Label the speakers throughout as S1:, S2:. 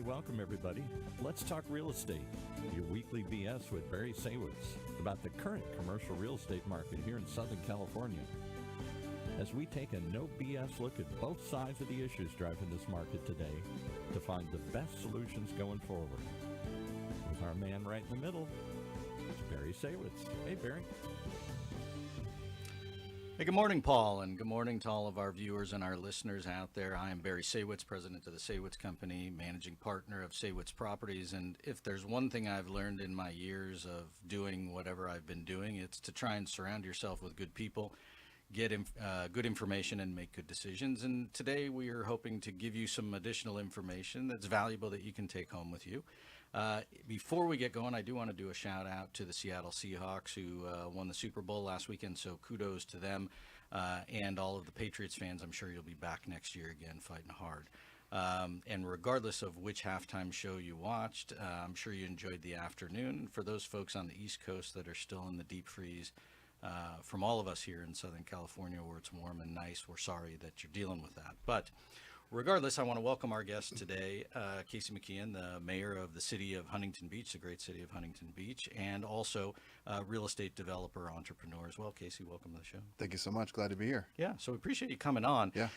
S1: welcome everybody. Let's talk real estate. Your weekly BS with Barry Saywitz about the current commercial real estate market here in Southern California. As we take a no BS look at both sides of the issues driving this market today to find the best solutions going forward. With our man right in the middle, it's Barry Saywitz. Hey, Barry.
S2: Hey, good morning, Paul, and good morning to all of our viewers and our listeners out there. I am Barry Saywitz, president of the Saywitz Company, managing partner of Saywitz Properties. And if there's one thing I've learned in my years of doing whatever I've been doing, it's to try and surround yourself with good people, get good information, and make good decisions. And today we are hoping to give you some additional information that's valuable that you can take home with you. Before we get going, I do want to do a shout out to the Seattle Seahawks who won the Super Bowl last weekend, so kudos to them and all of the Patriots fans. I'm sure you'll be back next year again fighting hard. And regardless of which halftime show you watched, I'm sure you enjoyed the afternoon. For those folks on the East Coast that are still in the deep freeze, from all of us here in Southern California where it's warm and nice, we're sorry that you're dealing with that. But regardless, I want to welcome our guest today, Casey McKeon, the mayor of the city of Huntington Beach, the great city of Huntington Beach, and also real estate developer, entrepreneur as well. Casey, welcome to the show.
S3: Thank you so much. Glad to be here.
S2: Yeah, so we appreciate you coming on.
S3: Yeah.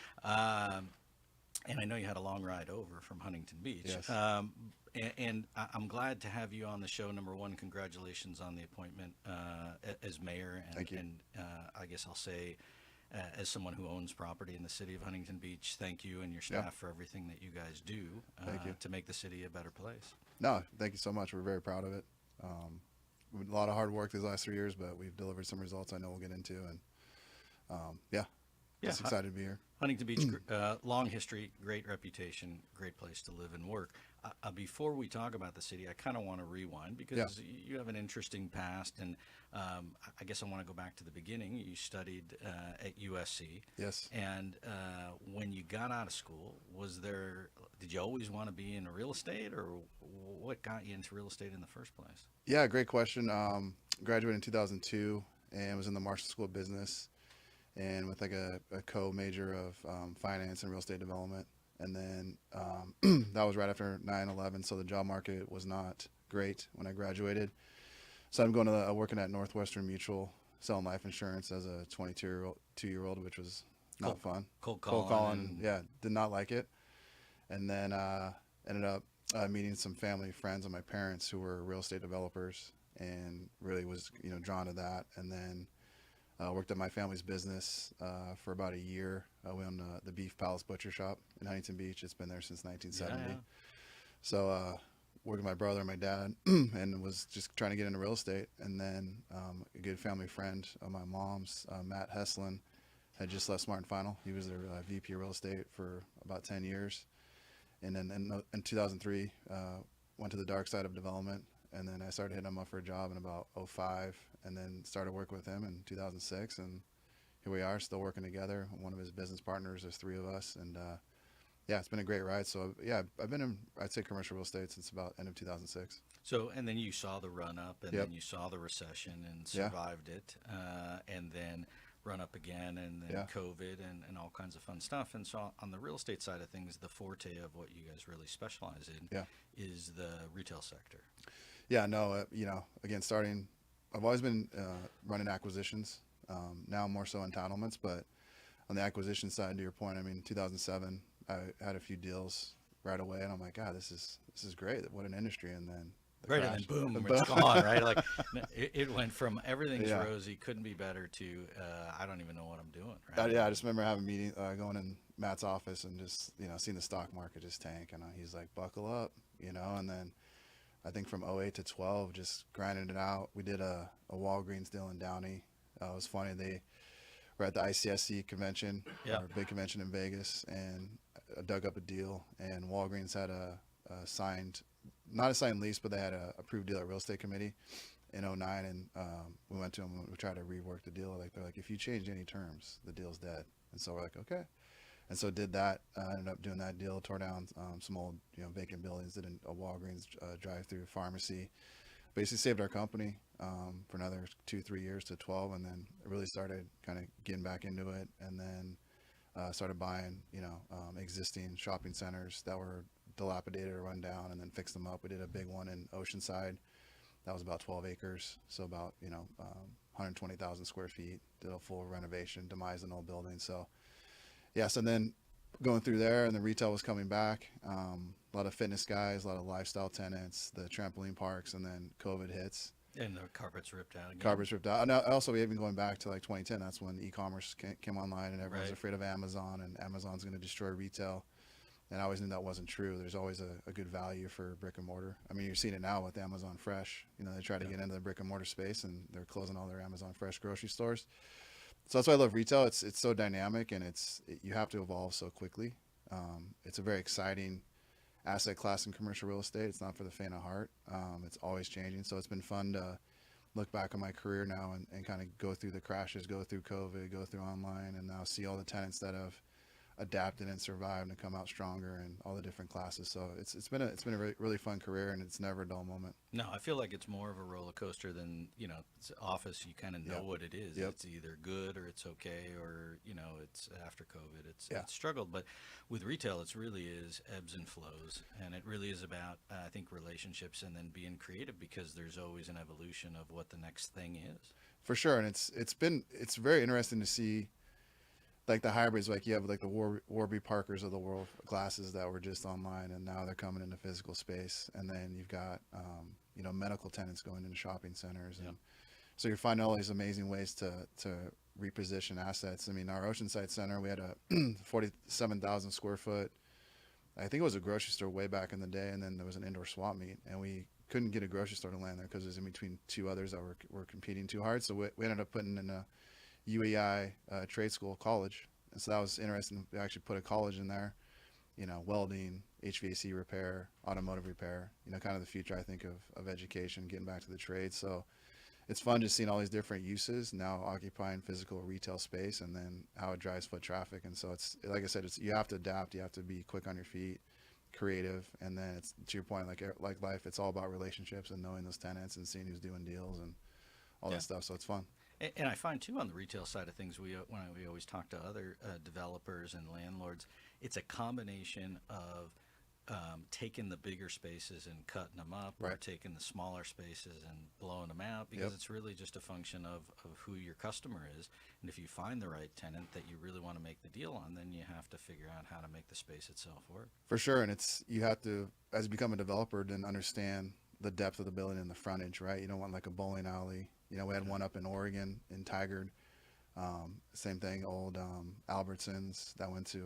S2: And I know you had a long ride over from Huntington Beach.
S3: Yes.
S2: And I'm glad to have you on the show. Number one, congratulations on the appointment as mayor. And,
S3: Thank you.
S2: And I guess I'll say, as someone who owns property in the city of Huntington Beach, thank you and your staff for everything that you guys do
S3: Thank you.
S2: to make the city a better place.
S3: No, thank you so much. We're very proud of it. A lot of hard work these last 3 years, but we've delivered some results I know we'll get into. And just excited to be here.
S2: Huntington Beach, long history, great reputation, great place to live and work. Before we talk about the city, I kind of want to rewind because you have an interesting past, and I guess I want to go back to the beginning. You studied at USC.
S3: Yes.
S2: And when you got out of school, did you always want to be in real estate, or what got you into real estate in the first place?
S3: Yeah, great question. Graduated in 2002 and was in the Marshall School of Business, and with like a co-major of finance and real estate development. And then that was right after 9/11, so the job market was not great when I graduated. So I'm going to working at Northwestern Mutual, selling life insurance as a 22-year-old, which was not fun.
S2: Cold
S3: calling. Yeah, did not like it. And then ended up meeting some family friends of my parents who were real estate developers, and really was drawn to that. And then worked at my family's business for about a year. We own the Beef Palace Butcher Shop in Huntington Beach. It's been there since 1970.
S2: Yeah.
S3: So worked with my brother and my dad and was just trying to get into real estate. And then a good family friend of my mom's, Matt Heslin, had just left Smart & Final. He was their VP of real estate for about 10 years. And then in 2003, went to the dark side of development. And then I started hitting him up for a job in about 2005, and then started working with him in 2006. And here we are, still working together. One of his business partners, there's three of us. And it's been a great ride. So I've been in, I'd say, commercial real estate since about end of 2006.
S2: So, and then you saw the run up, and
S3: Yep.
S2: then you saw the recession and survived it, and then run up again, and then COVID and all kinds of fun stuff. And so on the real estate side of things, the forte of what you guys really specialize in is the retail sector.
S3: Yeah, no, again, I've always been running acquisitions, now more so entitlements, but on the acquisition side, to your point, I mean, 2007, I had a few deals right away, and I'm like, God, this is great. What an industry. And then
S2: Right, and then boom, it's gone, right? Like it went from everything's rosy, couldn't be better, to I don't even know what I'm doing. Right?
S3: I just remember having a meeting, going in Matt's office and just seeing the stock market just tank, and he's like, buckle up, and then I think from 2008 to 12, just grinding it out. We did a Walgreens deal in Downey. It was funny. They were at the ICSC convention, or big convention in Vegas, and I dug up a deal, and Walgreens had a signed, not a signed lease, but they had a approved deal at real estate committee in 2009, and we went to them and we tried to rework the deal. They're like, if you change any terms, the deal's dead. And so we're like, okay. And so did that. Ended up doing that deal, tore down some old vacant buildings, did a Walgreens drive-through pharmacy, basically saved our company for another 2-3 years to 12, and then really started kind of getting back into it, and then started buying existing shopping centers that were dilapidated or run down, and then fix them up. We did a big one in Oceanside. That was about 12 acres, so about 120,000 square feet. Did a full renovation, demised an old building. So yes, and then going through there, and the retail was coming back. A lot of fitness guys, a lot of lifestyle tenants, the trampoline parks, and then COVID hits.
S2: And the carpet's ripped out again.
S3: Carpet's ripped out. And also, we even going back to like 2010. That's when e-commerce came online, and everyone's afraid of Amazon, and Amazon's going to destroy retail. And I always knew that wasn't true. There's always a good value for brick and mortar. I mean, you're seeing it now with Amazon Fresh. They try to get into the brick and mortar space, and they're closing all their Amazon Fresh grocery stores. So that's why I love retail. It's so dynamic, and you have to evolve so quickly. It's a very exciting asset class in commercial real estate. It's not for the faint of heart. It's always changing. So it's been fun to look back on my career now and kind of go through the crashes, go through COVID, go through online, and now see all the tenants that have adapted and survived and come out stronger, and all the different classes. So it's been a really, really fun career, and it's never a dull moment.
S2: No, I feel like it's more of a roller coaster than, it's office. You kind of know what it is. It's either good or it's okay, or, it's after COVID. It's struggled. But with retail, it really is ebbs and flows. And it really is about, I think, relationships, and then being creative, because there's always an evolution of what the next thing is.
S3: For sure. And it's very interesting to see, like the hybrids, like you have like the Warby Parkers of the world, glasses that were just online, and now they're coming into physical space. And then you've got medical tenants going into shopping centers, and so you're finding all these amazing ways to reposition assets. I mean, our Oceanside Center, we had a 47,000 square foot, I think it was a grocery store way back in the day, and then there was an indoor swap meet, and we couldn't get a grocery store to land there because it was in between two others that were competing too hard. So we ended up putting in a UEI trade school college. And so that was interesting. We actually put a college in there, welding, HVAC repair, automotive repair, kind of the future, I think, of education, getting back to the trade. So it's fun just seeing all these different uses now occupying physical retail space, and then how it drives foot traffic. And so it's, like I said, you have to adapt, you have to be quick on your feet, creative. And then it's, to your point, like life, it's all about relationships and knowing those tenants and seeing who's doing deals and all that stuff. So it's fun.
S2: And I find, too, on the retail side of things, we always talk to other developers and landlords, it's a combination of taking the bigger spaces and cutting them up, or taking the smaller spaces and blowing them out, because it's really just a function of who your customer is. And if you find the right tenant that you really want to make the deal on, then you have to figure out how to make the space itself work.
S3: For sure. And you have to, as you become a developer, then understand the depth of the building and the frontage, right? You don't want like a bowling alley. We had one up in Oregon in Tigard. Same thing, old Albertsons that went to,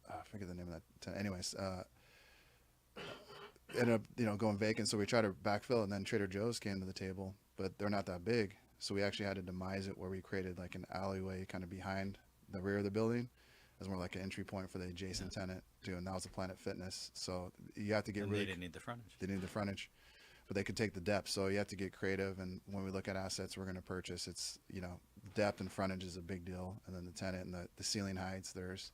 S3: I forget the name of that. Anyways, ended up, going vacant. So we tried to backfill, and then Trader Joe's came to the table, but they're not that big. So we actually had to demise it, where we created like an alleyway kind of behind the rear of the building as more like an entry point for the adjacent tenant too. And that was a Planet Fitness. So you have to get
S2: They didn't need the frontage.
S3: They need the frontage, but they could take the depth. So you have to get creative. And when we look at assets we're going to purchase, it's, depth and frontage is a big deal. And then the tenant and the ceiling heights, there's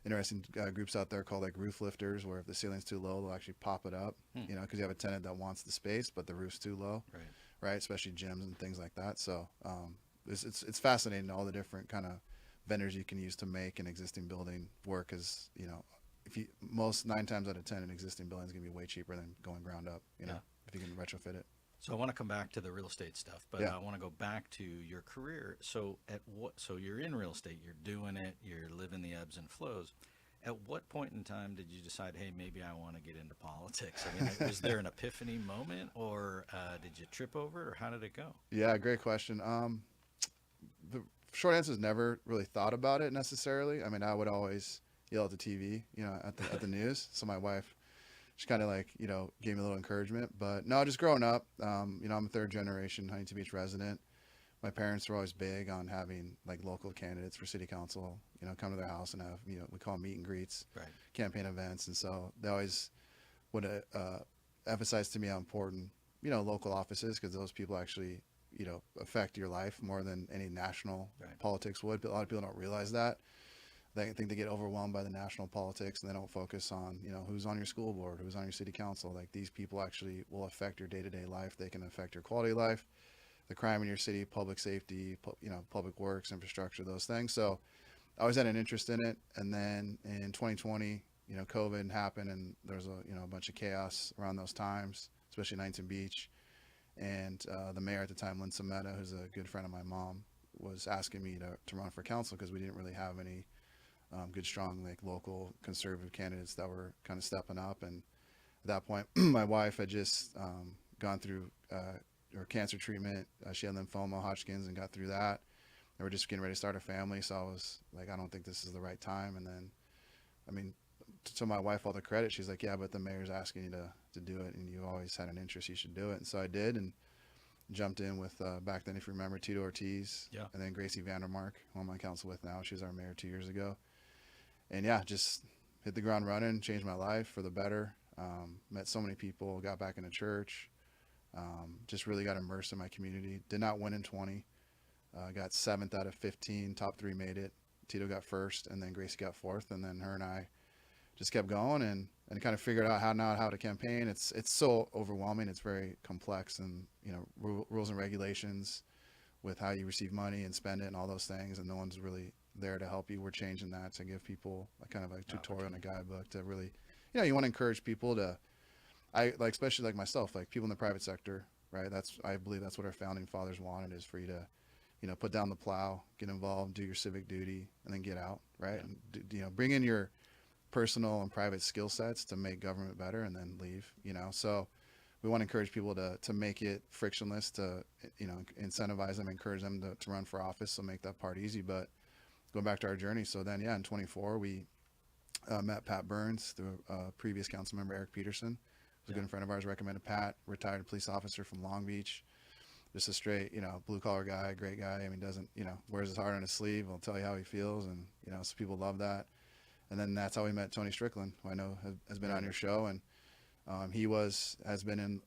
S3: interesting groups out there called like roof lifters, where if the ceiling's too low, they'll actually pop it up, because you have a tenant that wants the space, but the roof's too low, right? Especially gyms and things like that. So it's fascinating, all the different kind of vendors you can use to make an existing building work. As most 9 times out of 10, an existing building is going to be way cheaper than going ground up, if you can retrofit it.
S2: So I want to come back to the real estate stuff, but I want to go back to your career. So so you're in real estate, you're doing it, you're living the ebbs and flows. At what point in time did you decide, hey, maybe I want to get into politics? I mean, was there an epiphany moment, or did you trip over it, or how did it go?
S3: Yeah, great question. The short answer is never really thought about it necessarily. I mean, I would always yell at the TV, at the news. So my wife, she kind of like, gave me a little encouragement. But no, just growing up, I'm a third generation Huntington Beach resident. My parents were always big on having like local candidates for city council, come to their house and have, we call them meet and greets, campaign events. And so they always would emphasize to me how important, local offices, because those people actually, affect your life more than any national politics would. But a lot of people don't realize that. They think they get overwhelmed by the national politics, and they don't focus on, who's on your school board, who's on your city council. Like, these people actually will affect your day-to-day life. They can affect your quality of life, the crime in your city, public safety, public works, infrastructure, those things. So I always had an interest in it. And then in 2020, COVID happened and there was a bunch of chaos around those times, especially Huntington Beach. And the mayor at the time, Lynn Sameta, who's a good friend of my mom, was asking me to run for council because we didn't really have any good, strong, like local conservative candidates that were kind of stepping up. And at that point, my wife had just gone through her cancer treatment. She had lymphoma, Hodgkin's, and got through that. And we're just getting ready to start a family. So I was like, I don't think this is the right time. And then, I mean, to my wife, all the credit, she's like, yeah, but the mayor's asking you to do it, and you always had an interest, you should do it. And so I did, and jumped in with back then, if you remember, Tito Ortiz,
S2: Yeah.
S3: and then Gracie Vandermark, who I'm on council with now. She was our mayor 2 years ago. And yeah, just hit the ground running, changed my life for the better. Met so many people, got back into church, just really got immersed in my community. Did not win in 20. Got 7th out of 15, top 3 made it. Tito got 1st, and then Gracie got 4th, and then her and I just kept going and kind of figured out how to campaign. It's so overwhelming. It's very complex, and rules and regulations with how you receive money and spend it and all those things, and no one's really there to help you. We're changing that to give people a kind of a tutorial and a guidebook to really, you want to encourage people to, especially like myself, like people in the private sector, right? I believe that's what our founding fathers wanted, is for you to, put down the plow, get involved, do your civic duty, and then get out, right?
S2: Yeah.
S3: And bring in your personal and private skill sets to make government better, and then leave. So we want to encourage people to make it frictionless, to incentivize them, encourage them to run for office, so make that part easy. But going back to our journey, so then in 24 we met Pat Burns through a previous council member, Eric Peterson, who's a good friend of ours. Recommended Pat, retired police officer from Long Beach, just a straight blue collar guy, great guy. I mean, doesn't wears his heart on his sleeve, will tell you how he feels, and so people love that. And then that's how we met Tony Strickland, who I know has been on your show. And he has been in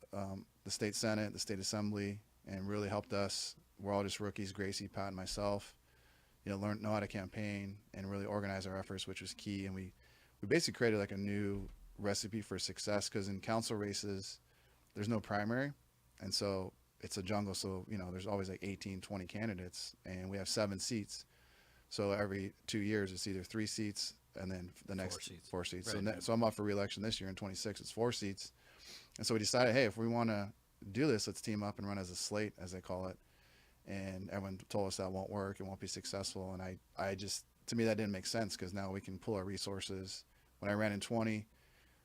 S3: the state Senate, the state assembly, and really helped us. We're all just rookies, Gracie, Pat, and myself, know how to campaign and really organize our efforts, which was key. And we basically created like a new recipe for success, because in council races, there's no primary. And so it's a jungle. So, there's always like 18, 20 candidates, and we have 7 seats. So every 2 years, it's either 3 seats, and then the next 4 seats.
S2: Right.
S3: So I'm up for re-election this year in 26. It's 4 seats. And so we decided, hey, if we want to do this, let's team up and run as a slate, as they call it. And everyone told us that won't work. It won't be successful. And I just, to me, that didn't make sense, because now we can pull our resources. When I ran in 20,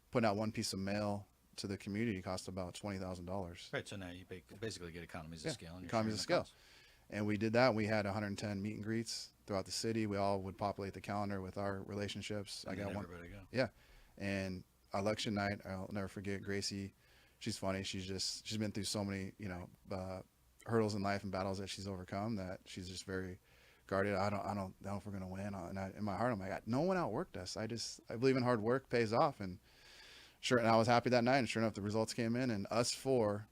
S3: putting out one piece of mail to the community cost about $20,000.
S2: Right. So now you basically get economies of scale. And
S3: Economies of scale. And we did that. We had 110 meet and greets throughout the city. We all would populate the calendar with our relationships.
S2: And
S3: I got one.
S2: Everybody go.
S3: Yeah. And election night, I'll never forget Gracie. She's funny. She's been through so many, hurdles in life and battles that she's overcome, that she's just very guarded. I don't know if we're going to win. And in my heart, I'm like, no one outworked us. I believe in hard work pays off. And I was happy that night. And sure enough, the results came in, and us 4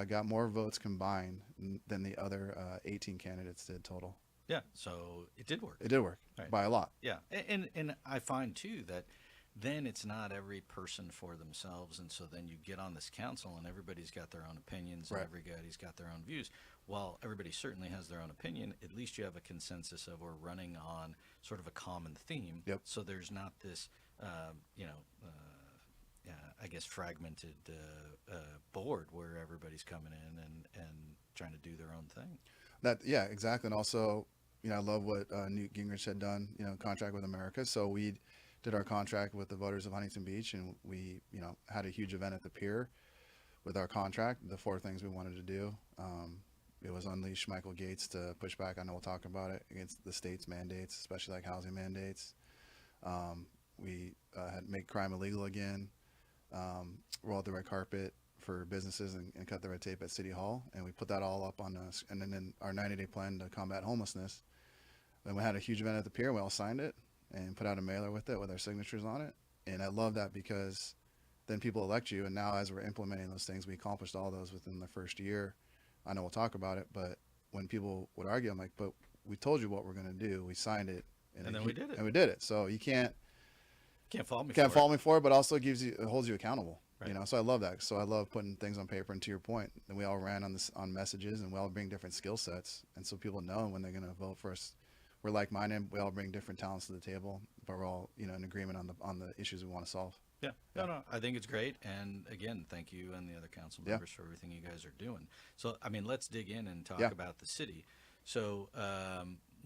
S3: got more votes combined than the other 18 candidates did total.
S2: Yeah, so it did work.
S3: It did work,
S2: right,
S3: by a lot.
S2: Yeah, and I find too that then it's not every person for themselves, and so then you get on this council and everybody's got their own opinions,
S3: right,
S2: and everybody's got their own views. While everybody certainly has their own opinion, at least you have a consensus of, we're running on sort of a common theme.
S3: Yep.
S2: So there's not this, I guess, fragmented board where everybody's coming in and trying to do their own thing.
S3: Yeah, exactly. And also, I love what Newt Gingrich had done, contract with America. So we did our contract with the voters of Huntington Beach, and we, had a huge event at the pier with our contract, the 4 things we wanted to do. It was unleash Michael Gates to push back, I know we'll talk about it, against the state's mandates, especially like housing mandates. We had make crime illegal again, roll out the red carpet for businesses, and cut the red tape at City Hall. And we put that all up on us. And then our 90-day plan to combat homelessness. Then we had a huge event at the pier. We all signed it and put out a mailer with it, with our signatures on it. And I love that, because then people elect you. And now as we're implementing those things, we accomplished all those within the first year. I know we'll talk about it, but when people would argue, I'm like, but we told you what we're going to do. We signed it.
S2: And then we did it.
S3: And we did it. So you can't
S2: fault me
S3: for it, but also it holds you accountable.
S2: Right.
S3: So I love that. So I love putting things on paper. And to your point, and we all ran on messages, and we all bring different skill sets. And so people know when they're going to vote for us, we're like-minded. We all bring different talents to the table, but we're all, you know, in agreement on the issues we want to solve.
S2: Yeah. No, I think it's great. And again, thank you and the other council members for everything you guys are doing. So, I mean, let's dig in and talk about the city. So,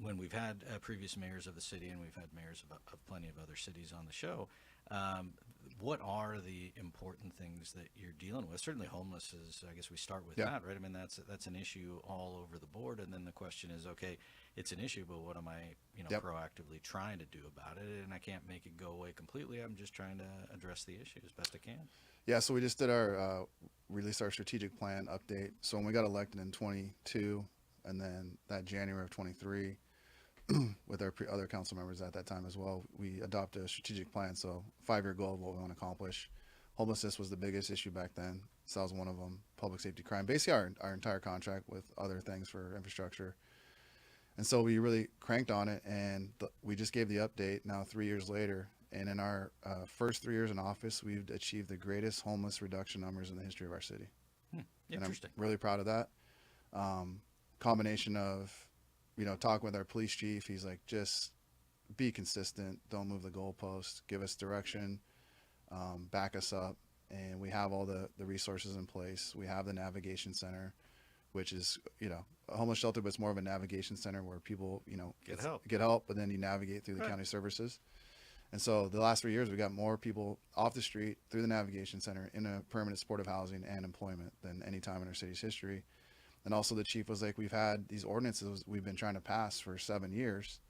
S2: when we've had previous mayors of the city, and we've had mayors of plenty of other cities on the show, what are the important things that you're dealing with? Certainly homeless is, I guess we start with that, right? I mean, that's an issue all over the board. And then the question is, okay, it's an issue, but what am I, you know, proactively trying to do about it? And I can't make it go away completely. I'm just trying to address the issue as best I can.
S3: Yeah, so we just did released our strategic plan update. So when we got elected in 22, and then that January of 23, with our other council members at that time as well, we adopted a strategic plan. So 5-year goal of what we want to accomplish. Homelessness was the biggest issue back then. So that was one of them. Public safety crime, basically our entire contract with other things for infrastructure. And so we really cranked on it, and we just gave the update now 3 years later. And in our first 3 years in office, we've achieved the greatest homeless reduction numbers in the history of our city.
S2: Interesting.
S3: And I'm really proud of that. Combination of, you know, talking with our police chief, he's like, just be consistent, don't move the goalpost, give us direction, back us up. And we have all the resources in place. We have the navigation center, which is, you know, a homeless shelter, but it's more of a navigation center where people, you know, get help, but then you navigate through the county services. And so the last 3 years, we got more people off the street through the navigation center in a permanent supportive housing and employment than any time in our city's history. And also the chief was like, we've had these ordinances we've been trying to pass for 7 years,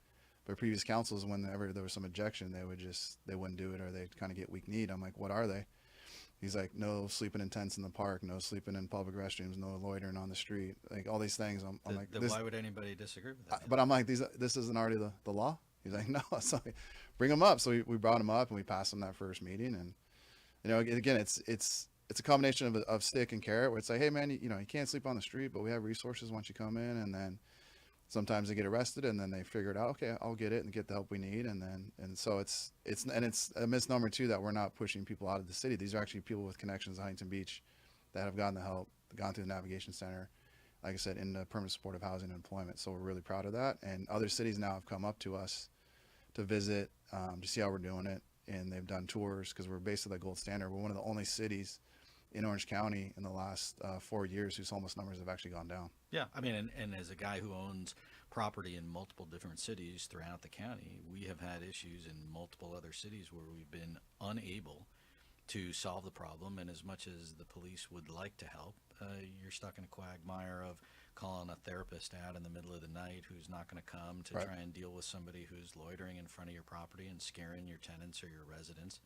S3: but previous councils, whenever there was some objection, they wouldn't do it, or they'd kind of get weak kneed. I'm like, what are they? He's like, no sleeping in tents in the park, no sleeping in public restrooms, no loitering on the street, like all these things. I'm like,
S2: why would anybody disagree with that?
S3: But I'm like, this isn't already the law? He's like, no. So bring them up. So we brought him up and we passed him that first meeting. And, you know, again, it's a combination of stick and carrot, where it's like, hey man, you know, you can't sleep on the street, but we have resources once you come in. And then sometimes they get arrested, and then they figure it out. Okay, I'll get it and get the help we need. And so it's a misnomer too, that we're not pushing people out of the city. These are actually people with connections to Huntington Beach that have gotten the help, gone through the navigation center, like I said, in the permanent supportive housing and employment. So we're really proud of that. And other cities now have come up to us to visit, to see how we're doing it. And they've done tours, because we're basically the gold standard. We're one of the only cities in Orange County in the last 4 years whose homeless numbers have actually gone down.
S2: Yeah, I mean, and as a guy who owns property in multiple different cities throughout the county, we have had issues in multiple other cities where we've been unable to solve the problem. And as much as the police would like to help, you're stuck in a quagmire of calling a therapist out in the middle of the night who's not going to come to try and deal with somebody who's loitering in front of your property and scaring your tenants or your residents.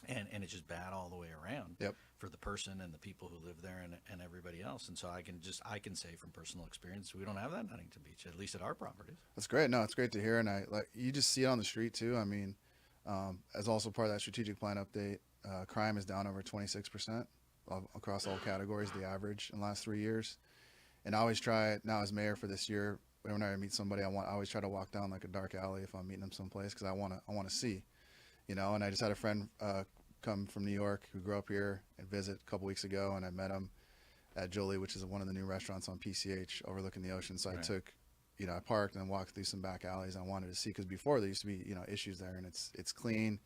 S2: And it's just bad all the way around for the person and the people who live there and everybody else. And so I can say from personal experience, we don't have that in Huntington Beach, at least at our properties.
S3: That's great. No, it's great to hear. And you just see it on the street too. I mean, as also part of that strategic plan update, crime is down over 26% across all categories, the average in the last 3 years. And I always try now as mayor for this year, whenever I meet somebody, I always try to walk down like a dark alley if I'm meeting them someplace, because I want to see. You know, and I just had a friend come from New York who grew up here and visit a couple weeks ago, and I met him at Jolie, which is one of the new restaurants on PCH overlooking the ocean. So I took, you know, I parked and walked through some back alleys I wanted to see, because before there used to be, you know, issues there, and it's clean.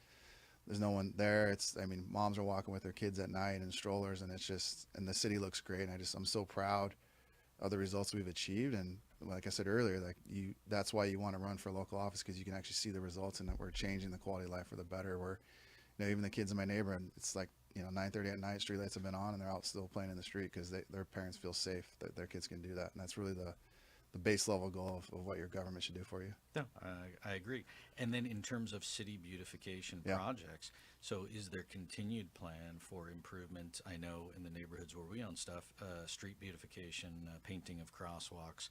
S3: There's no one there. I mean, moms are walking with their kids at night in strollers, and and the city looks great. And I'm so proud of the results we've achieved. And like I said earlier, that's why you want to run for local office, because you can actually see the results, and that we're changing the quality of life for the better. Where, you know, even the kids in my neighborhood, it's like, you know, 9:30 at night, street lights have been on, and they're out still playing in the street because their parents feel safe that their kids can do that. And that's really the base level goal of what your government should do for you.
S2: Yeah, I agree. And then in terms of city beautification projects, so is there continued plan for improvement? I know in the neighborhoods where we own stuff, street beautification, painting of crosswalks,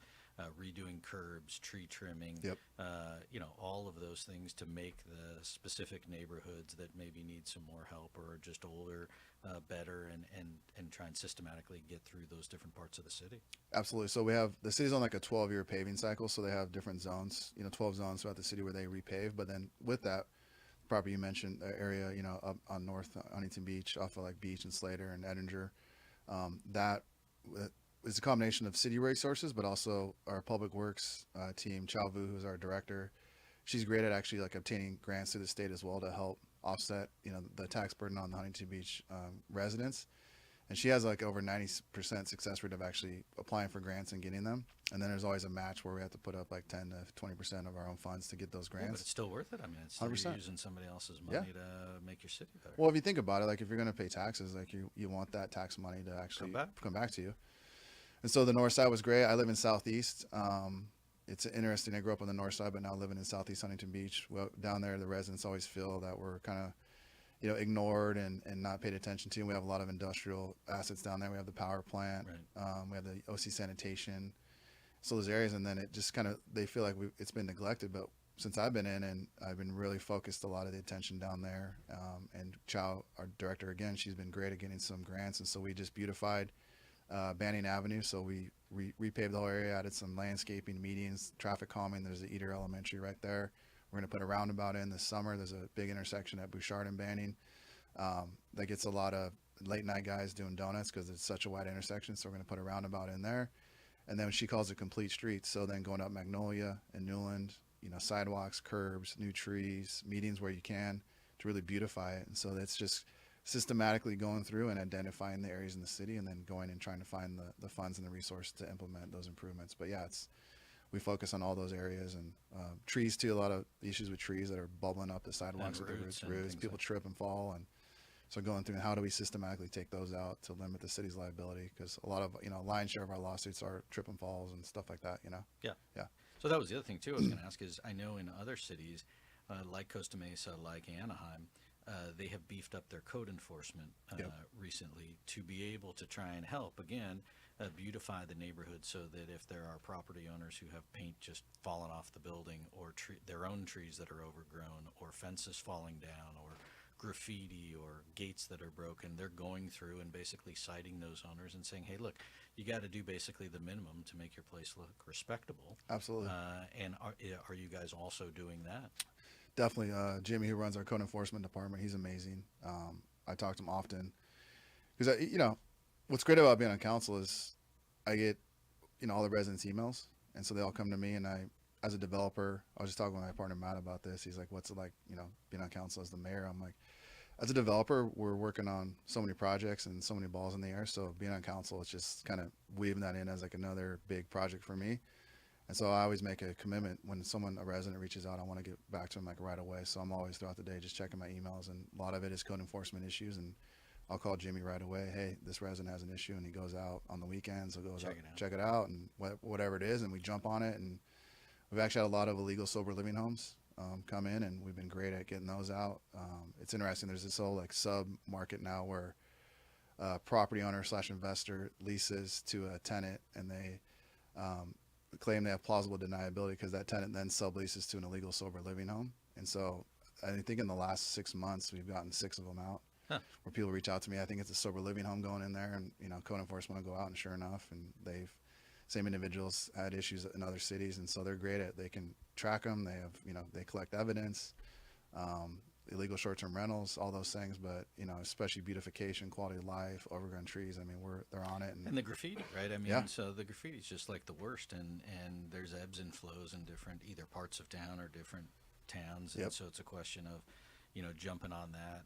S2: redoing curbs, tree trimming, you know, all of those things to make the specific neighborhoods that maybe need some more help or are just older better, and try and systematically get through those different parts of the city.
S3: Absolutely. So we have, the city's on like a 12-year paving cycle, so they have different zones, you know, 12 zones throughout the city where they repave. But then with that property you mentioned, area, you know, up on North Huntington Beach, off of like Beach and Slater and Edinger, that it's a combination of city resources, but also our public works team, Chow Vu, who's our director. She's great at actually like obtaining grants through the state as well to help offset, the tax burden on the Huntington Beach residents. And she has like over 90% success rate of actually applying for grants and getting them. And then there's always a match where we have to put up like 10 to 20% of our own funds to get those
S2: Yeah,
S3: grants.
S2: but it's still worth it. I mean, it's still
S3: 100%.
S2: using somebody else's money to make your city better.
S3: Well, if you think about it, like if you're going to pay taxes, like you want that tax money to actually come back to you. And so the north side was great. I live in Southeast. It's interesting. I grew up on the north side, but now living in Southeast Huntington Beach. Well, down there, the residents always feel that we're kind of, ignored and not paid attention to. We have a lot of industrial assets down there. We have the power plant.
S2: Right.
S3: We have the OC sanitation. So those areas, and then it just kind of, they feel like it's been neglected. But since I've been in, and I've been really focused a lot of the attention down there. And Chow, our director, again, she's been great at getting some grants. And so we just beautified Banning Avenue. So we repaved the whole area, added some landscaping, medians, traffic calming. There's the Eder Elementary right there. We're going to put a roundabout in this summer. There's a big intersection at Bouchard and Banning that gets a lot of late night guys doing donuts because it's such a wide intersection. So we're going to put a roundabout in there. And then she calls it complete streets. So then going up Magnolia and Newland, sidewalks, curbs, new trees, medians where you can to really beautify it. And so that's just systematically going through and identifying the areas in the city and then going and trying to find the funds and the resources to implement those improvements. But yeah, we focus on all those areas and trees too. A lot of issues with trees that are bubbling up the sidewalks with the roots. People trip and fall, and so going through and how do we systematically take those out to limit the city's liability? Because a lot of lion's share of our lawsuits are trip and falls and stuff like that.
S2: Yeah.
S3: Yeah.
S2: So that was the other thing too. I was going to ask is I know in other cities like Costa Mesa, like Anaheim, they have beefed up their code enforcement recently to be able to try and help again. Beautify the neighborhood so that if there are property owners who have paint just fallen off the building or their own trees that are overgrown or fences falling down or graffiti or gates that are broken, they're going through and basically citing those owners and saying, hey, look, you got to do basically the minimum to make your place look respectable.
S3: Absolutely.
S2: And are you guys also doing that?
S3: Definitely. Jimmy, who runs our code enforcement department, he's amazing. I talk to him often because, what's great about being on council is I get, all the residents' emails. And so they all come to me, and as a developer, I was just talking with my partner, Matt, about this. He's like, what's it like, being on council as the mayor? I'm like, as a developer, we're working on so many projects and so many balls in the air. So being on council, it's just kind of weaving that in as like another big project for me. And so I always make a commitment when a resident reaches out, I want to get back to them like right away. So I'm always throughout the day just checking my emails, and a lot of it is code enforcement issues. And I'll call Jimmy right away. Hey, this resident has an issue, and he goes out on the weekends. So goes check it out, and whatever it is, and we jump on it. And we've actually had a lot of illegal sober living homes come in, and we've been great at getting those out. It's interesting. There's this whole like sub market now where property owner / investor leases to a tenant, and they claim they have plausible deniability because that tenant then subleases to an illegal sober living home. And so I think in the last 6 months, we've gotten 6 of them out. Where people reach out to me. I think it's a sober living home going in there, and code enforcement will go out, and sure enough, and same individuals had issues in other cities, and so they're great at, they can track them. They have, they collect evidence, illegal short-term rentals, all those things, but especially beautification, quality of life, overgrown trees. I mean, they're on it,
S2: and the graffiti, right? I mean, so the graffiti is just like the worst, and there's ebbs and flows in different either parts of town or different towns, and so it's a question of jumping on that,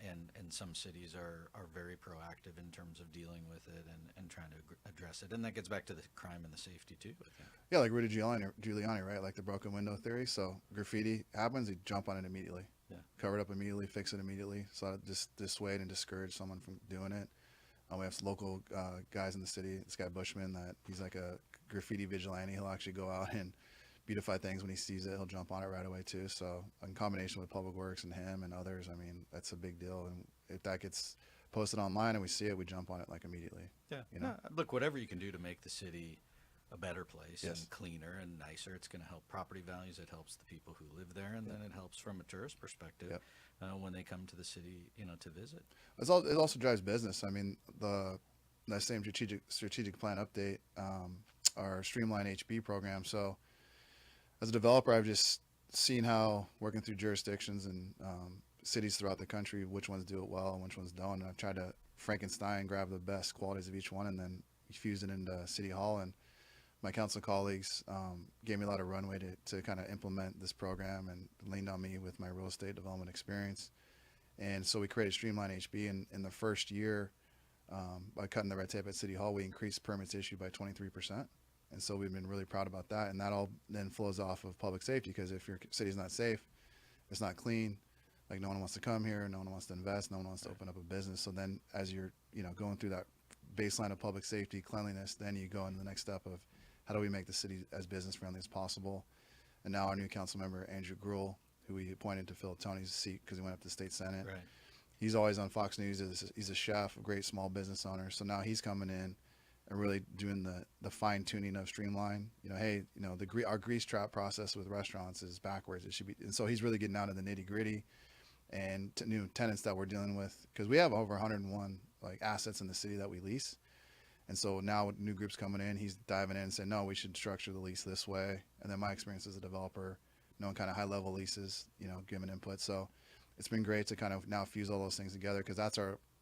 S2: and some cities are very proactive in terms of dealing with it and trying to address it. And that gets back to the crime and the safety too, I think.
S3: Yeah, like Rudy Giuliani, right? Like the broken window theory. So graffiti happens, you jump on it immediately.
S2: Yeah.
S3: Cover it up immediately, fix it immediately. So just dissuade and discourage someone from doing it. We have some local guys in the city, this guy Bushman, that he's like a graffiti vigilante. He'll actually go out and beautify things when he sees it. He'll jump on it right away too. So in combination with Public Works and him and others, I mean, that's a big deal. And if that gets posted online and we see it, we jump on it like immediately.
S2: Yeah. Look, whatever you can do to make the city a better place and cleaner and nicer, it's going to help property values. It helps the people who live there, and then it helps from a tourist perspective when they come to the city, to visit.
S3: It also drives business. I mean, that same strategic plan update, our Streamline HB program. So as a developer, I've just seen how working through jurisdictions and cities throughout the country, which ones do it well and which ones don't. And I've tried to Frankenstein, grab the best qualities of each one, and then fused it into City Hall, and my council colleagues gave me a lot of runway to kind of implement this program and leaned on me with my real estate development experience. And so we created Streamline HB, and in the first year, by cutting the red tape at City Hall, we increased permits issued by 23%. And so we've been really proud about that. And that all then flows off of public safety, because if your city's not safe, it's not clean, like no one wants to come here, no one wants to invest, no one wants to open up a business. So then as you're, going through that baseline of public safety, cleanliness, then you go into the next step of how do we make the city as business friendly as possible. And now our new council member, Andrew Gruhl, who we appointed to fill Tony's seat because he went up to the state Senate.
S2: Right. He's
S3: always on Fox News. He's a chef, a great small business owner. So now he's coming in and really doing the fine tuning of Streamline. Our grease trap process with restaurants is backwards. It should be, and so he's really getting out of the nitty gritty and new tenants that we're dealing with, because we have over 101 like assets in the city that we lease. And so now with new groups coming in, he's diving in and saying, no, we should structure the lease this way. And then my experience as a developer, knowing kind of high level leases, giving input. So it's been great to kind of now fuse all those things together, because that's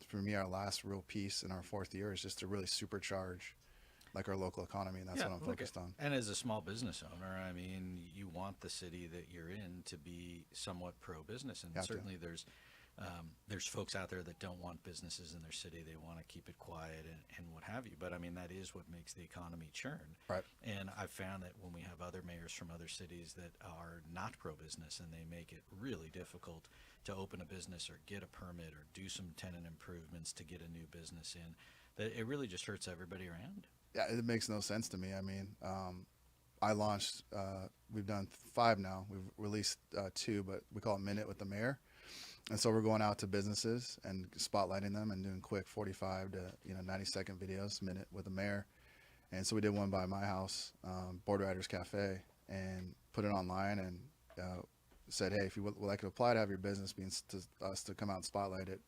S3: for me, our last real piece in our fourth year is just to really supercharge like our local economy. And that's what I'm focused on.
S2: And as a small business owner, I mean, you want the city that you're in to be somewhat pro-business. And certainly there's folks out there that don't want businesses in their city. They want to keep it quiet and what have you. But I mean, that is what makes the economy churn.
S3: Right.
S2: And I've found that when we have other mayors from other cities that are not pro-business, and they make it really difficult to open a business or get a permit or do some tenant improvements to get a new business in, that it really just hurts everybody around.
S3: Yeah, it makes no sense to me. I mean, I launched, we've done 5 now. We've released 2, but we call it Minute with the Mayor. And so we're going out to businesses and spotlighting them and doing quick 45 to 90-second videos, Minute with the Mayor. And so we did one by my house, Board Riders Cafe, and put it online and said, hey, if you would like to apply to have your business to come out and spotlight it,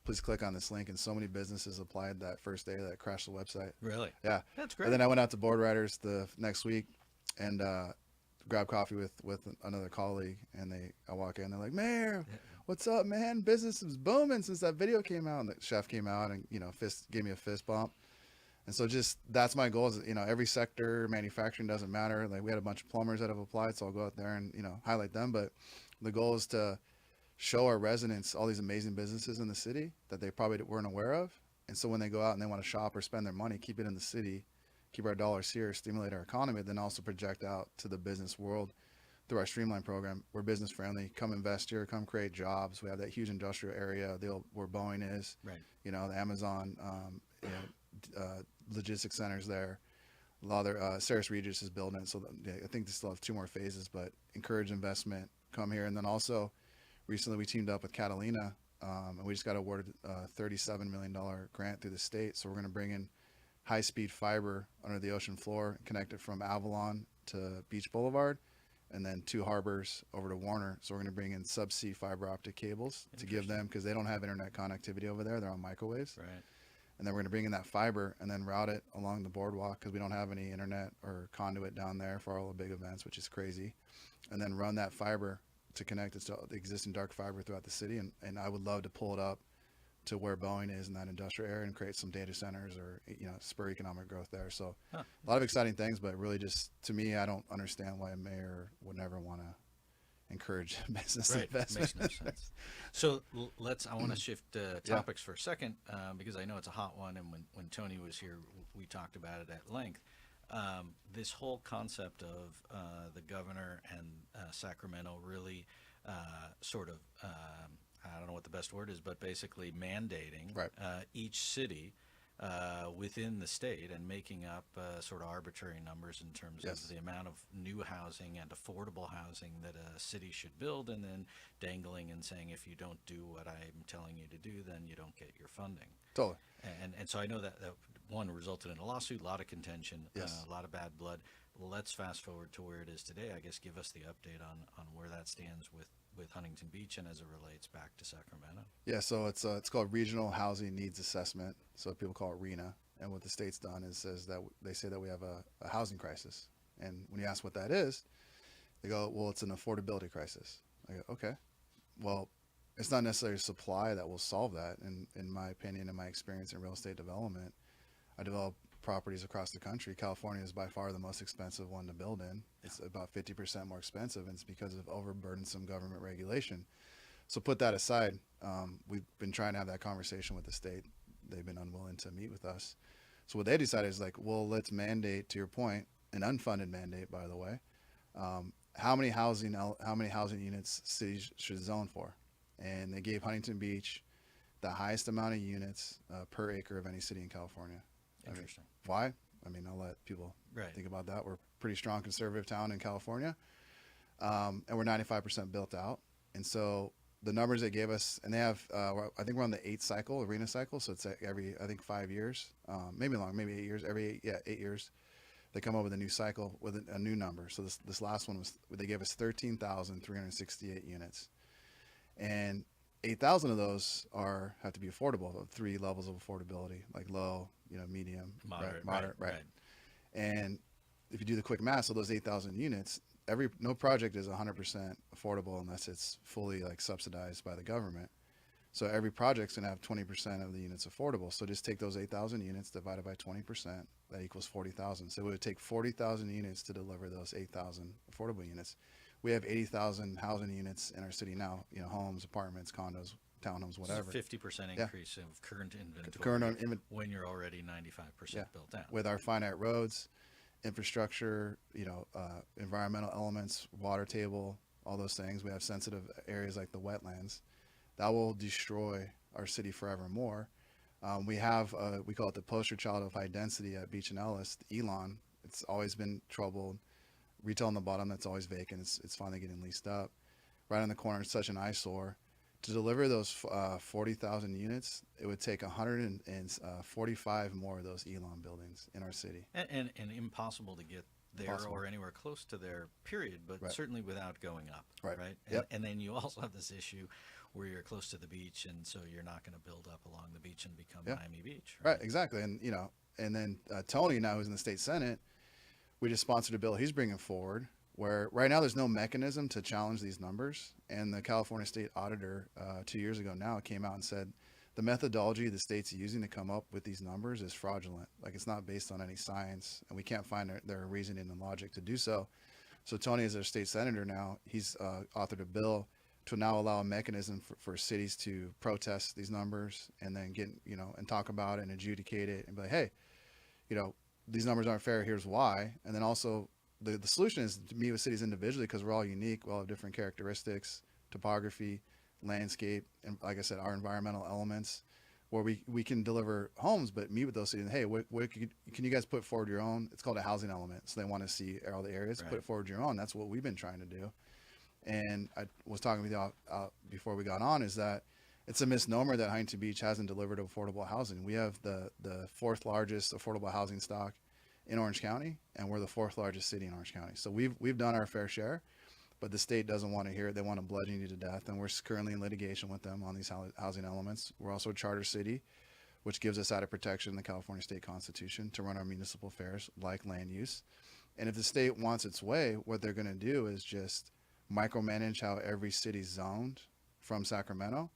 S3: please click on this link. And so many businesses applied that first day that crashed the website.
S2: Really?
S3: Yeah.
S2: That's great.
S3: And then I went out to Board Riders the next week and grabbed coffee with another colleague. And I walk in, they're like, Mayor, what's up, man? Business is booming since that video came out. And the chef came out and, gave me a fist bump. And so that's my goal is, every sector, manufacturing doesn't matter. Like we had a bunch of plumbers that have applied, so I'll go out there and, highlight them. But the goal is to show our residents all these amazing businesses in the city that they probably weren't aware of. And so when they go out and they want to shop or spend their money, keep it in the city, keep our dollars here, stimulate our economy, then also project out to the business world through our Streamline program. We're business friendly. Come invest here, come create jobs. We have that huge industrial area where Boeing is,
S2: right.
S3: The Amazon, logistics centers there. A lot of Ceres Regis is building it. So I think they still have 2 more phases, but encourage investment, come here. And then also recently we teamed up with Catalina and we just got awarded a $37 million grant through the state. So we're going to bring in high-speed fiber under the ocean floor, connect it from Avalon to Beach Boulevard, and then 2 harbors over to Warner. So we're going to bring in subsea fiber optic cables to give them, because they don't have internet connectivity over there. They're on microwaves.
S2: Right.
S3: And then we're going to bring in that fiber and then route it along the boardwalk, because we don't have any internet or conduit down there for all the big events, which is crazy. And then run that fiber to connect it to the existing dark fiber throughout the city. And I would love to pull it up to where Boeing is in that industrial area and create some data centers or, spur economic growth there. So a lot of exciting things, but really just, to me, I don't understand why a mayor would never want to encourage business investment.
S2: Makes no sense. So I want to shift topics for a second because I know it's a hot one. And when Tony was here, we talked about it at length. This whole concept of the governor and Sacramento really sort of, I don't know what the best word is, but basically mandating each city within the state and making up sort of arbitrary numbers in terms of the amount of new housing and affordable housing that a city should build, and then dangling and saying, if you don't do what I'm telling you to do, then you don't get your funding.
S3: Totally.
S2: And so I know that one resulted in a lawsuit, a lot of contention, a lot of bad blood. Let's fast forward to where it is today. I guess give us the update on where that stands with Huntington Beach and as it relates back to Sacramento.
S3: Yeah, so it's called Regional Housing Needs Assessment. So people call it RHNA. And what the state's done is they say that we have a housing crisis. And when you ask what that is, they go, well, it's an affordability crisis. I go, okay. Well, it's not necessarily supply that will solve that. And in my opinion, in my experience in real estate development, I develop properties across the country, California is by far the most expensive one to build in. It's about 50% more expensive, and it's because of overburdensome government regulation. So put that aside, we've been trying to have that conversation with the state. They've been unwilling to meet with us. So what they decided is like, well, let's mandate, to your point, an unfunded mandate, by the way, how many housing units cities should zone for. And they gave Huntington Beach the highest amount of units per acre of any city in California.
S2: Interesting.
S3: Why? I mean, I'll let people think about that. We're a pretty strong conservative town in California, and we're 95% built out. And so the numbers they gave us, and they have, I think we're on the 8th cycle, arena cycle. So it's every, I think 5 years, maybe long, maybe 8 years, 8 years, they come up with a new cycle with a new number. So this last one was, they gave us 13,368 units, and 8,000 of those have to be affordable. 3 levels of affordability, like low, medium, moderate, right. And if you do the quick math, so those 8,000 units, no project is 100% affordable unless it's fully like subsidized by the government. So every project's gonna have 20% of the units affordable. So just take those 8,000 units divided by 20%, that equals 40,000. So it would take 40,000 units to deliver those 8,000 affordable units. We have 80,000 housing units in our city now, homes, apartments, condos, townhomes, whatever.
S2: It's a 50% increase of current inventory when you're already 95% built out.
S3: With our finite roads, infrastructure, environmental elements, water table, all those things. We have sensitive areas like the wetlands. That will destroy our city forevermore. We have, we call it the poster child of high density at Beach and Ellis, the Elon. It's always been troubled. Retail on the bottom, that's always vacant. It's finally getting leased up. Right on the corner, it's such an eyesore. To deliver those 40,000 units, it would take 145 more of those Elon buildings in our city.
S2: And impossible to get there or anywhere close to there, period, but certainly without going up, right? And then you also have this issue where you're close to the beach, and so you're not going to build up along the beach and become Miami Beach.
S3: Right, exactly. And, and then Tony, now who's in the state Senate, we just sponsored a bill he's bringing forward where right now there's no mechanism to challenge these numbers. And the California State Auditor 2 years ago now came out and said the methodology the state's using to come up with these numbers is fraudulent. Like, it's not based on any science, and we can't find their reasoning and logic to do so. So Tony, as our state senator now, he's authored a bill to now allow a mechanism for cities to protest these numbers and then get, and talk about it and adjudicate it and be like, hey, these numbers aren't fair, here's why. And then also the solution is to meet with cities individually, because we're all unique, we all have different characteristics, topography, landscape, and like I said, our environmental elements, where we can deliver homes, but meet with those cities. Hey, what can you guys put forward your own? It's called a housing element. So they want to see all the areas, put forward your own. That's what we've been trying to do. And I was talking with you before we got on, is that it's a misnomer that Huntington Beach hasn't delivered affordable housing. We have the 4th largest affordable housing stock in Orange County, and we're the 4th largest city in Orange County. So we've done our fair share, but the state doesn't want to hear it. They want to bludgeon you to death, and we're currently in litigation with them on these housing elements. We're also a charter city, which gives us added protection in the California State Constitution to run our municipal affairs like land use. And if the state wants its way, what they're going to do is just micromanage how every city's zoned from Sacramento.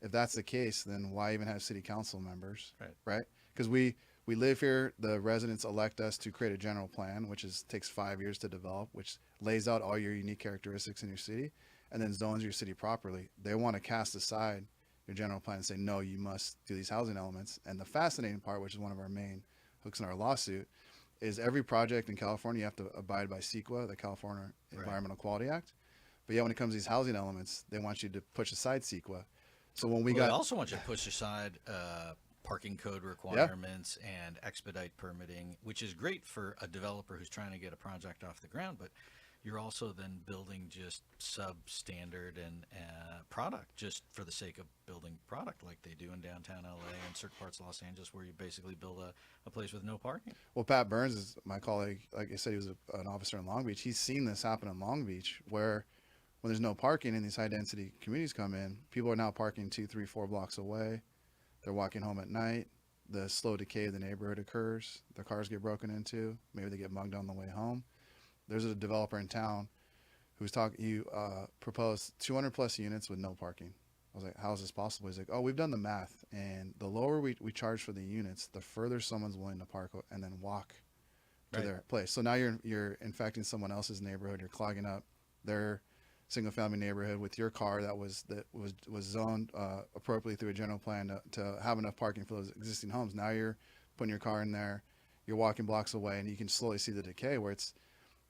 S3: If that's the case, then why even have city council members, right? Because we live here, the residents elect us to create a general plan, which takes 5 years to develop, which lays out all your unique characteristics in your city and then zones your city properly. They want to cast aside your general plan and say, no, you must do these housing elements. And the fascinating part, which is one of our main hooks in our lawsuit, is every project in California, you have to abide by CEQA, the California Environmental Quality Act. But yeah, when it comes to these housing elements, they want you to push aside CEQA. So when they
S2: also want you to push aside parking code requirements and expedite permitting, which is great for a developer who's trying to get a project off the ground, but you're also then building just substandard and product just for the sake of building product, like they do in downtown LA and certain parts of Los Angeles, where you basically build a place with no parking.
S3: Well, Pat Burns is my colleague. Like I said, he was an officer in Long Beach. He's seen this happen in Long Beach, where when there's no parking and these high density communities come in, people are now parking 2, 3, 4 blocks away. They're walking home at night. The slow decay of the neighborhood occurs. Their cars get broken into. Maybe they get mugged on the way home. There's a developer in town who's proposed 200 plus units with no parking I was like, how is this possible? He's like, oh, we've done the math, and the lower we charge for the units, the further someone's willing to park and then walk to their place. So now you're infecting someone else's neighborhood. You're clogging up their single family neighborhood with your car that was zoned appropriately through a general plan to have enough parking for those existing homes. Now you're putting your car in there, you're walking blocks away, and you can slowly see the decay where it's,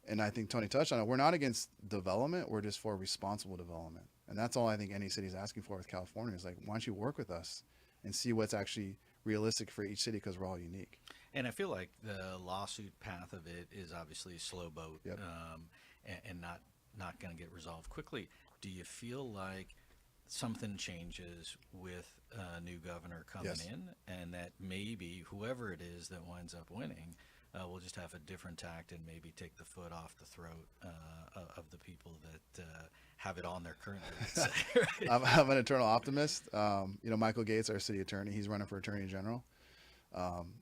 S3: and I think Tony touched on it, we're not against development, we're just for responsible development. And that's all I think any city is asking for with California is like, why don't you work with us and see what's actually realistic for each city, because we're all unique.
S2: And I feel like the lawsuit path of it is obviously a slow boat,
S3: Yep.
S2: and not going to get resolved quickly. Do you feel like something changes with a new governor coming
S3: Yes.
S2: in, and that maybe whoever it is that winds up winning will just have a different tact and maybe take the foot off the throat of the people that have it on their currently? let's say, right?
S3: I'm an eternal optimist. Michael Gates, our city attorney, he's running for attorney general.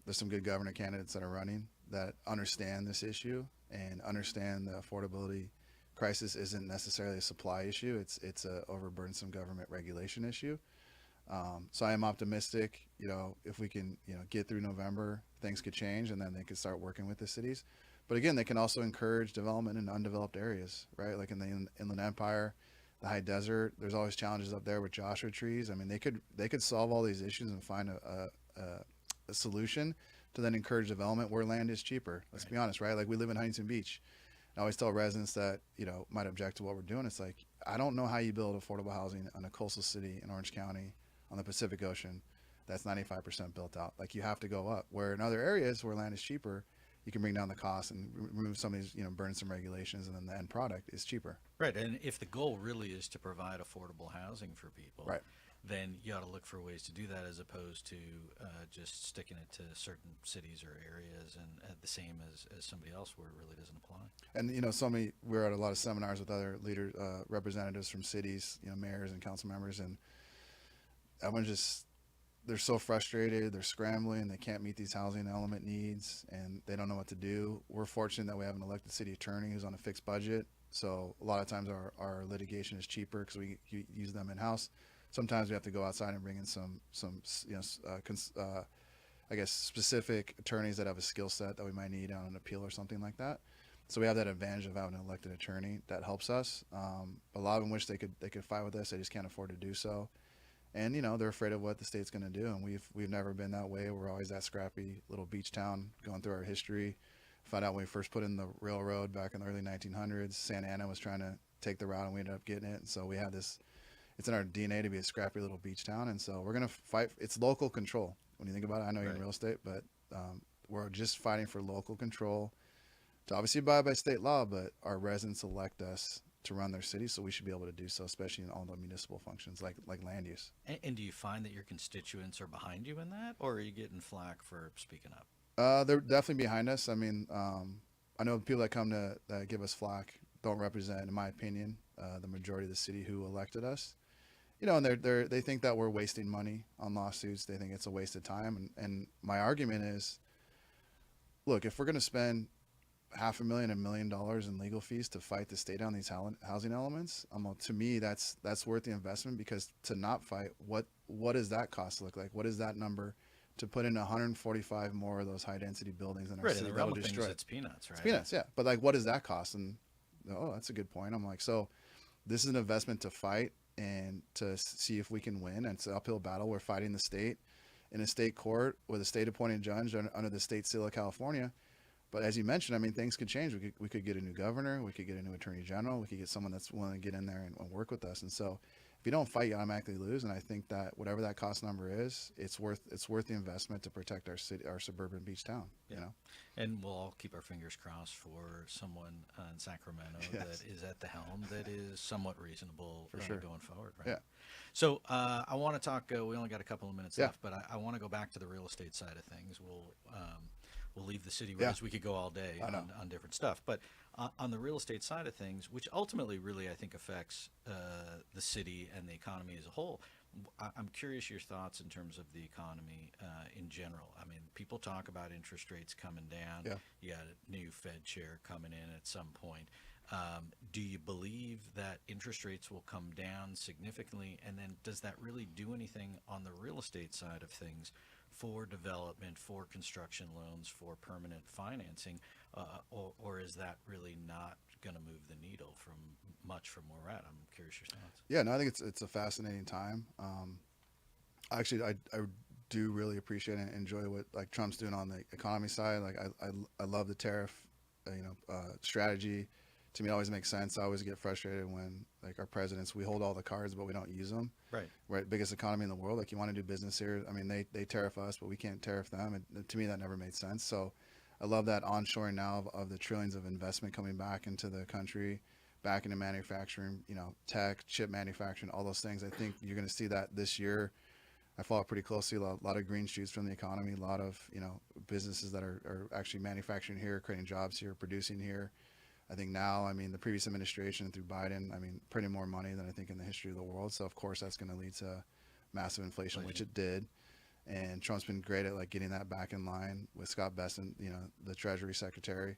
S3: There's some good governor candidates that are running that understand this issue and understand the affordability crisis isn't necessarily a supply issue. It's a overburdensome government regulation issue. So I am optimistic, if we can, get through November, things could change, and then they could start working with the cities. But again, they can also encourage development in undeveloped areas, right? Like in the Inland Empire, the high desert, there's always challenges up there with Joshua trees. I mean, they could solve all these issues and find a solution to then encourage development where land is cheaper. Let's be honest, right? Like we live in Huntington Beach. I always tell residents that, might object to what we're doing. It's like, I don't know how you build affordable housing on a coastal city in Orange County on the Pacific Ocean that's 95% built out. Like you have to go up. Where in other areas where land is cheaper, you can bring down the cost and remove some of these, burdensome regulations, and then the end product is cheaper.
S2: Right, and if the goal really is to provide affordable housing for people,
S3: Right.
S2: then you ought to look for ways to do that as opposed to just sticking it to certain cities or areas and the same as somebody else where it really doesn't apply.
S3: And we're at a lot of seminars with other leaders, representatives from cities, mayors and council members, and everyone they're so frustrated, they're scrambling, they can't meet these housing element needs, and they don't know what to do. We're fortunate that we have an elected city attorney who's on a fixed budget, so a lot of times our litigation is cheaper because we use them in-house. Sometimes we have to go outside and bring in some specific attorneys that have a skill set that we might need on an appeal or something like that. So we have that advantage of having an elected attorney that helps us. A lot of them wish they could fight with us, they just can't afford to do so. And they're afraid of what the state's going to do, and we've never been that way. We're always that scrappy little beach town. Going through our history, found out when we first put in the railroad back in the early 1900s, Santa Ana was trying to take the route, and we ended up getting it. And so we have this. It's in our DNA to be a scrappy little beach town, and so we're going to fight. It's local control. When you think about it, I know you're in real estate, but we're just fighting for local control to obviously abide by state law, but our residents elect us to run their city, so we should be able to do so, especially in all the municipal functions like land use.
S2: And do you find that your constituents are behind you in that, or are you getting flack for speaking up?
S3: They're definitely behind us. I mean, I know the people that come to give us flack don't represent, in my opinion, the majority of the city who elected us. And they think that we're wasting money on lawsuits. They think it's a waste of time. And my argument is, look, if we're going to spend $500,000, $1 million in legal fees to fight the state on these housing elements, to me, that's worth the investment, because to not fight, what does that cost look like? What is that number to put in 145 more of those high density buildings in our city?
S2: And the
S3: That'll
S2: realm of
S3: destroy
S2: things, it's peanuts, right?
S3: It's peanuts, yeah. But like, what does that cost? And that's a good point. I'm like, so this is an investment to fight and to see if we can win. And it's an uphill battle. We're fighting the state in a state court with a state appointed judge under the state seal of California. But as you mentioned, I mean, things could change. We could get a new governor. We could get a new attorney general. We could get someone that's willing to get in there and work with us. And so if you don't fight, you automatically lose. And I think that whatever that cost number is, it's worth the investment to protect our city, our suburban beach town.
S2: Yeah. And we'll all keep our fingers crossed for someone in Sacramento that is at the helm that is somewhat reasonable
S3: for sure
S2: going forward. Right.
S3: Yeah.
S2: So I want to talk. We only got a couple of minutes left, but I want to go back to the real estate side of things. We'll leave the city whereas we could go all day on different stuff. But on the real estate side of things, which ultimately really I think affects the city and the economy as a whole, I'm curious your thoughts in terms of the economy in general. I mean, people talk about interest rates coming down.
S3: Yeah.
S2: You got a new Fed chair coming in at some point. Do you believe that interest rates will come down significantly? And then does that really do anything on the real estate side of things for development, for construction loans, for permanent financing? Or is that really not going to move the needle from where we're at? I'm curious your thoughts.
S3: Yeah, no, I think it's a fascinating time. Actually, I do really appreciate and enjoy what like Trump's doing on the economy side. Like I love the tariff, strategy. To me, it always makes sense. I always get frustrated when like our presidents, we hold all the cards, but we don't use them.
S2: Right.
S3: Right. Biggest economy in the world. Like you want to do business here. I mean, they tariff us, but we can't tariff them. And to me, that never made sense. So I love that onshoring now of the trillions of investment coming back into the country, back into manufacturing, tech, chip manufacturing, all those things. I think you're going to see that this year. I follow pretty closely a lot of green shoots from the economy, a lot of, businesses that are actually manufacturing here, creating jobs here, producing here. I think now, the previous administration through Biden, printing more money than I think in the history of the world. So of course that's going to lead to massive inflation, which it did. And Trump's been great at like getting that back in line with Scott Bessent, the Treasury Secretary.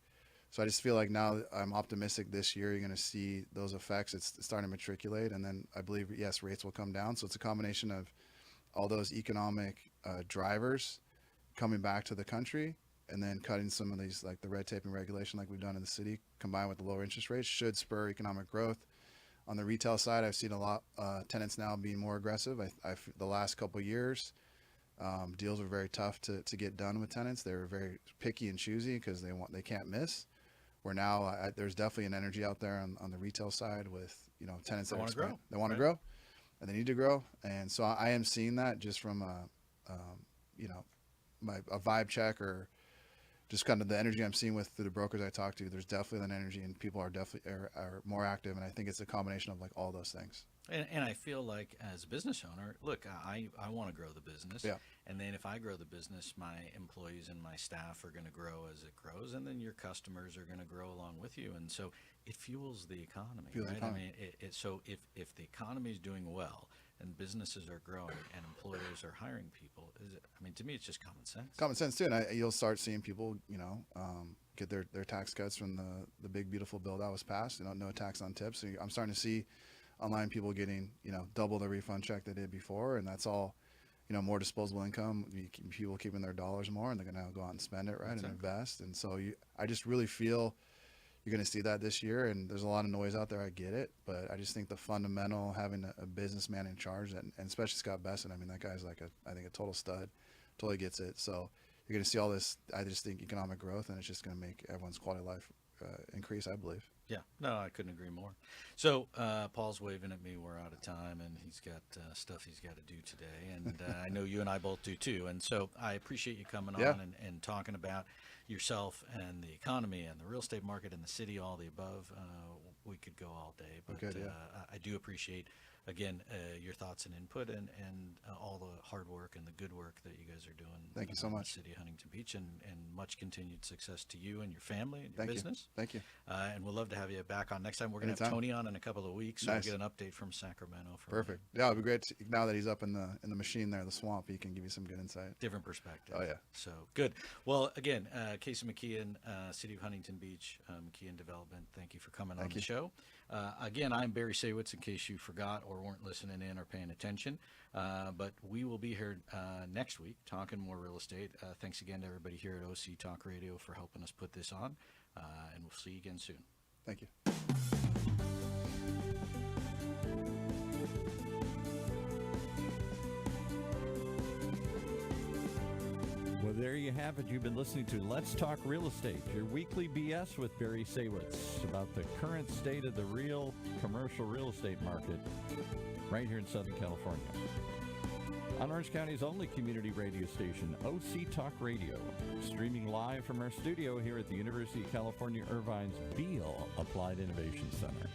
S3: So I just feel like now I'm optimistic this year you're going to see those effects. It's starting to matriculate, and then I believe yes, rates will come down. So it's a combination of all those economic drivers coming back to the country, and then cutting some of these, like the red tape and regulation like we've done in the city, combined with the lower interest rates, should spur economic growth. On the retail side, I've seen a lot tenants now being more aggressive. The last couple of years, deals were very tough to get done with tenants. They were very picky and choosy because they can't miss. Where now there's definitely an energy out there on the retail side with tenants that
S2: want to grow.
S3: They want to grow, and they need to grow. And so I am seeing that just from a vibe check, or just kind of the energy I'm seeing through the brokers I talk to. There's definitely an energy, and people are definitely are more active. And I think it's a combination of like all those things.
S2: And I feel like as a business owner, look, I want to grow the business.
S3: Yeah.
S2: And then if I grow the business, my employees and my staff are going to grow as it grows. And then your customers are going to grow along with you. And so it fuels the economy, right?
S3: Economy.
S2: So if the economy is doing well and businesses are growing and employers are hiring people, to me, it's just common sense.
S3: Common sense too. And you'll start seeing people, get their tax cuts from the big, beautiful bill that was passed, no tax on tips. So I'm starting to see online people getting double the refund check they did before, and that's all more disposable income, people keeping their dollars more, and they're going to go out and spend it, right? Exactly. And invest. And so I just really feel you're going to see that this year. And there's a lot of noise out there, I get it, but I just think the fundamental, having a businessman in charge, and especially Scott Bessent, that guy's like I think a total stud, totally gets it. So you're going to see all this, I just think, economic growth, and it's just going to make everyone's quality of life increase, I believe.
S2: Yeah, no, I couldn't agree more. So Paul's waving at me. We're out of time, and he's got stuff he's got to do today. And I know you and I both do too. And so I appreciate you coming on and talking about yourself and the economy and the real estate market and the city, all the above. We could go all day, but I do appreciate, again, your thoughts and input and all the hard work and the good work that you guys are doing.
S3: Thank you so much.
S2: In the city of Huntington Beach, and much continued success to you and your family and your
S3: Thank
S2: business.
S3: You. Thank you.
S2: And we'll love to have you back on next time. We're going to have Tony on in a couple of weeks, so
S3: nice.
S2: we'll get an update from Sacramento.
S3: Perfect. Yeah, it'd be great now that he's up in the machine there, the swamp. He can give you some good insight.
S2: Different perspective.
S3: Oh yeah.
S2: So good. Well, again, Casey McKeon, City of Huntington Beach, McKeon Development. Thank you for coming on the show. Again, I'm Barry Saywitz, in case you forgot or weren't listening in or paying attention. But we will be here next week talking more real estate. Thanks again to everybody here at OC Talk Radio for helping us put this on. And we'll see you again soon.
S3: Thank you.
S1: Well, there you have it. You've been listening to Let's Talk Real Estate, your weekly BS with Barry Saywitz about the current state of the real commercial real estate market right here in Southern California. On Orange County's only community radio station, OC Talk Radio, streaming live from our studio here at the University of California Irvine's Beale Applied Innovation Center.